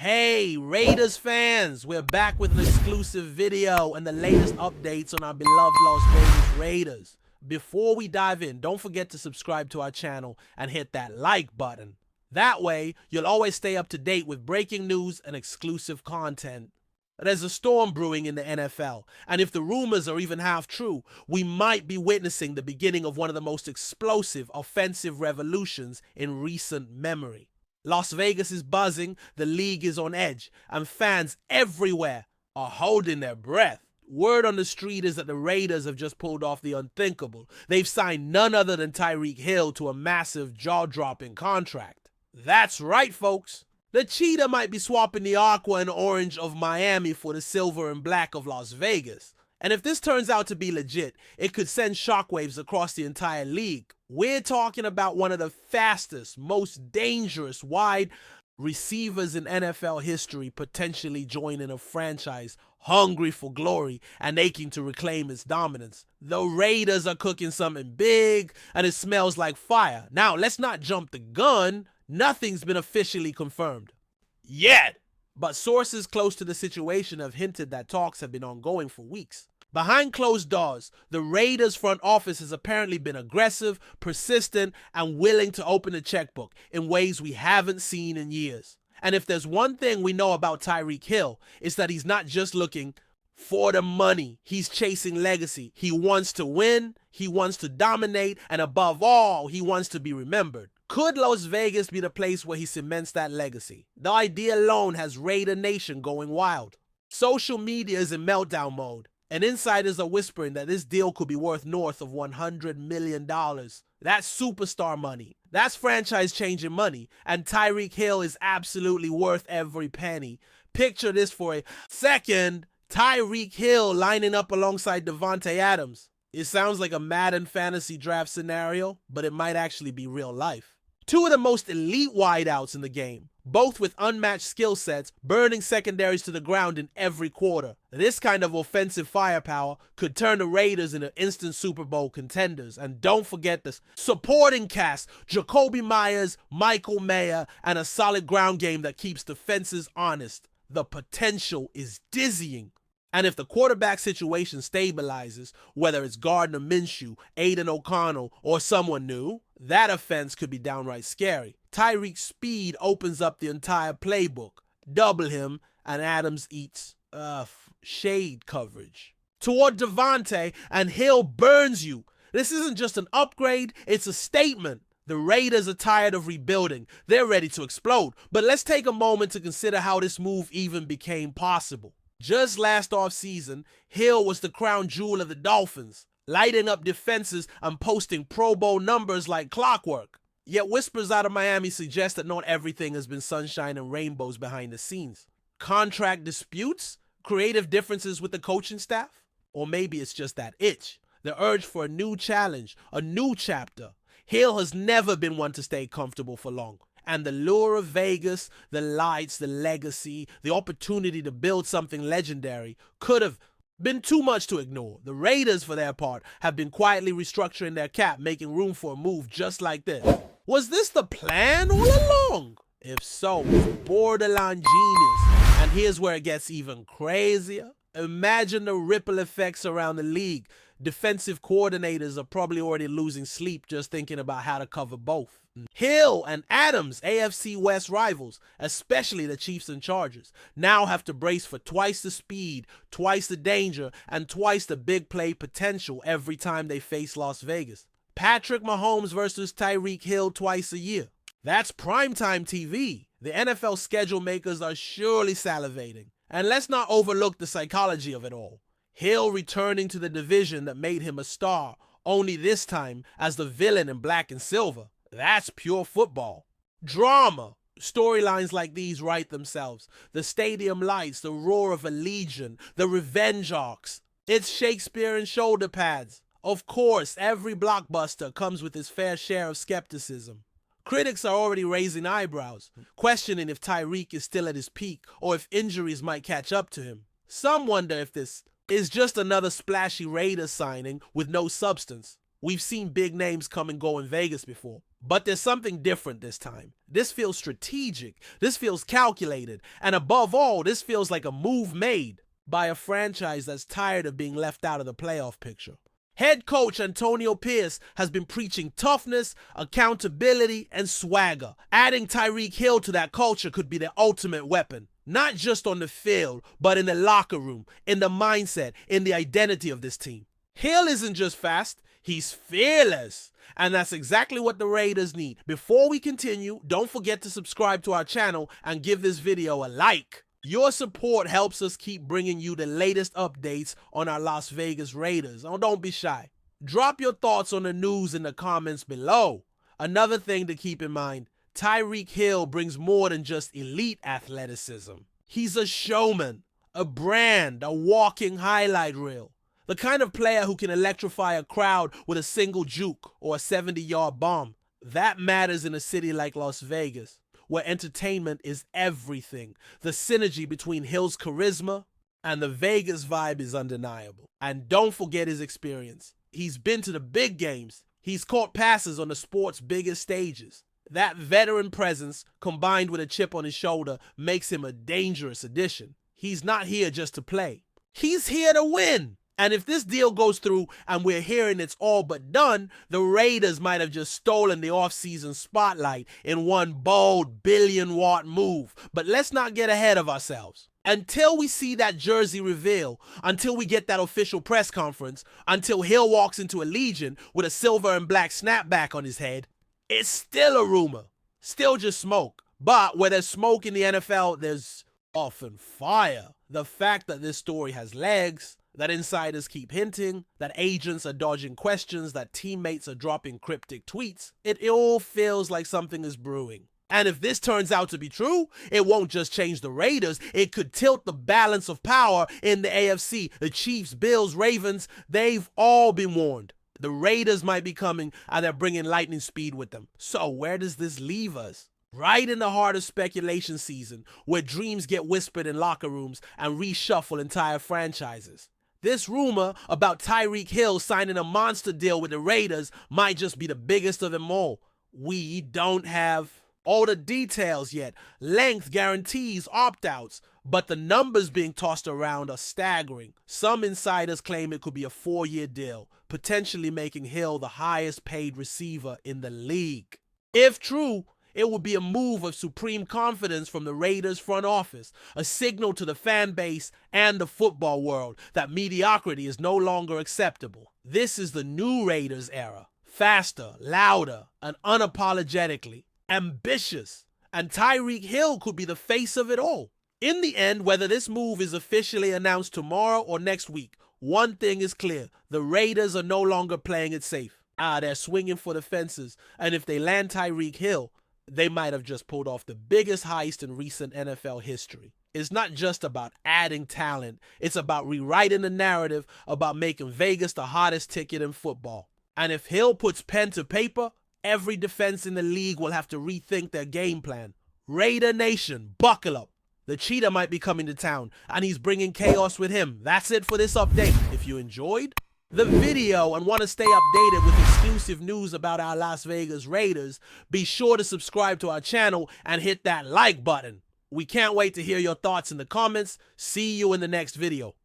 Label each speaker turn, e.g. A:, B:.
A: Hey, Raiders fans! We're back with an exclusive video and the latest updates on our beloved Las Vegas Raiders. Before we dive in, don't forget to subscribe to our channel and hit that like button. That way, you'll always stay up to date with breaking news and exclusive content. There's a storm brewing in the NFL, and if the rumors are even half true, we might be witnessing the beginning of one of the most explosive offensive revolutions in recent memory. Las Vegas is buzzing, the league is on edge, and fans everywhere are holding their breath. Word on the street is that the Raiders have just pulled off the unthinkable. They've signed none other than TYREEK Hill to a massive jaw-dropping contract. That's right, folks. The cheetah might be swapping the aqua and orange of Miami for the silver and black of Las Vegas. And if this turns out to be legit, it could send shockwaves across the entire league. We're talking about one of the fastest, most dangerous wide receivers in NFL history potentially joining a franchise hungry for glory and aching to reclaim its dominance. The Raiders are cooking something big, and it smells like fire. Now, let's not jump the gun. Nothing's been officially confirmed yet, but sources close to the situation have hinted that talks have been ongoing for weeks. Behind closed doors, the Raiders front office has apparently been aggressive, persistent, and willing to open the checkbook in ways we haven't seen in years. And if there's one thing we know about TYREEK Hill, it's that he's not just looking for the money. He's chasing legacy. He wants to win, he wants to dominate, and above all, he wants to be remembered. Could Las Vegas be the place where he cements that legacy? The idea alone has Raider Nation going wild. Social media is in meltdown mode, and insiders are whispering that this deal could be worth north of $100 million. That's superstar money. That's franchise-changing money, and TYREEK Hill is absolutely worth every penny. Picture this for a second. TYREEK Hill lining up alongside Davante Adams. It sounds like a Madden fantasy draft scenario, but it might actually be real life. Two of the most elite wideouts in the game, both with unmatched skill sets, burning secondaries to the ground in every quarter. This kind of offensive firepower could turn the Raiders into instant Super Bowl contenders. And don't forget the supporting cast: Jacoby Myers, Michael Mayer, and a solid ground game that keeps defenses honest. The potential is dizzying. And if the quarterback situation stabilizes, whether it's Gardner Minshew, Aiden O'Connell, or someone new, that offense could be downright scary. TYREEK's speed opens up the entire playbook. Double him, and Adams eats shade coverage. Toward Davante, and Hill burns you. This isn't just an upgrade, it's a statement. The Raiders are tired of rebuilding. They're ready to explode. But let's take a moment to consider how this move even became possible. Just last offseason, Hill was the crown jewel of the Dolphins, lighting up defenses and posting Pro Bowl numbers like clockwork. Yet whispers out of Miami suggest that not everything has been sunshine and rainbows behind the scenes. Contract disputes? Creative differences with the coaching staff? Or maybe it's just that itch, the urge for a new challenge, a new chapter. Hill has never been one to stay comfortable for long. And the lure of Vegas, the lights, the legacy, the opportunity to build something legendary could have been too much to ignore. The Raiders, for their part, have been quietly restructuring their cap, making room for a move just like this. Was this the plan all along? If so, it's borderline genius. And here's where it gets even crazier. Imagine the ripple effects around the league. Defensive coordinators are probably already losing sleep just thinking about how to cover both. Hill and Adams, AFC West rivals, especially the Chiefs and Chargers, now have to brace for twice the speed, twice the danger, and twice the big play potential every time they face Las Vegas. Patrick Mahomes versus TYREEK Hill twice a year. That's primetime TV. The NFL schedule makers are surely salivating. And let's not overlook the psychology of it all. Hill returning to the division that made him a star, only this time as the villain in black and silver. That's pure football. Drama. Storylines like these write themselves. The stadium lights, the roar of a legion, the revenge arcs. It's Shakespeare and shoulder pads. Of course, every blockbuster comes with its fair share of skepticism. Critics are already raising eyebrows, questioning if TYREEK is still at his peak or if injuries might catch up to him. Some wonder if this is just another splashy Raiders signing with no substance. We've seen big names come and go in Vegas before. But there's something different this time. This feels strategic, this feels calculated, and above all, this feels like a move made by a franchise that's tired of being left out of the playoff picture. Head coach Antonio Pierce has been preaching toughness, accountability, and swagger. Adding TYREEK Hill to that culture could be the ultimate weapon. Not just on the field, but in the locker room, in the mindset, in the identity of this team. Hill isn't just fast, he's fearless. And that's exactly what the Raiders need. Before we continue, don't forget to subscribe to our channel and give this video a like. Your support helps us keep bringing you the latest updates on our Las Vegas Raiders. Oh, don't be shy. Drop your thoughts on the news in the comments below. Another thing to keep in mind, TYREEK Hill brings more than just elite athleticism. He's a showman, a brand, a walking highlight reel. The kind of player who can electrify a crowd with a single juke or a 70-yard bomb. That matters in a city like Las Vegas, where entertainment is everything. The synergy between Hill's charisma and the Vegas vibe is undeniable. And don't forget his experience. He's been to the big games. He's caught passes on the sport's biggest stages. That veteran presence, combined with a chip on his shoulder, makes him a dangerous addition. He's not here just to play. He's here to win. And if this deal goes through and we're hearing it's all but done, the Raiders might have just stolen the offseason spotlight in one bold billion-watt move. But let's not get ahead of ourselves. Until we see that jersey reveal, until we get that official press conference, until Hill walks into Allegiant with a silver and black snapback on his head, it's still a rumor, still just smoke. But where there's smoke in the NFL, there's often fire. The fact that this story has legs, that insiders keep hinting, that agents are dodging questions, that teammates are dropping cryptic tweets, it all feels like something is brewing. And if this turns out to be true, it won't just change the Raiders, it could tilt the balance of power in the AFC. The Chiefs, Bills, Ravens, they've all been warned. The Raiders might be coming and they're bringing lightning speed with them. So where does this leave us? Right in the heart of speculation season, where dreams get whispered in locker rooms and reshuffle entire franchises. This rumor about TYREEK Hill signing a monster deal with the Raiders might just be the biggest of them all. We don't have all the details yet, length, guarantees, opt-outs, but the numbers being tossed around are staggering. Some insiders claim it could be a 4-year deal, potentially making Hill the highest paid receiver in the league. If true, it would be a move of supreme confidence from the Raiders front office, a signal to the fan base and the football world that mediocrity is no longer acceptable. This is the new Raiders era. Faster, louder, and unapologetically ambitious. And TYREEK Hill could be the face of it all. In the end, whether this move is officially announced tomorrow or next week, one thing is clear. The Raiders are no longer playing it safe. They're swinging for the fences. And if they land TYREEK Hill, they might have just pulled off the biggest heist in recent NFL history. It's not just about adding talent. It's about rewriting the narrative, about making Vegas the hottest ticket in football. And if Hill puts pen to paper, every defense in the league will have to rethink their game plan. Raider Nation, buckle up. The cheetah might be coming to town, and he's bringing chaos with him. That's it for this update. If you enjoyed the video and want to stay updated with exclusive news about our Las Vegas Raiders, be sure to subscribe to our channel and hit that like button. We can't wait to hear your thoughts in the comments. See you in the next video.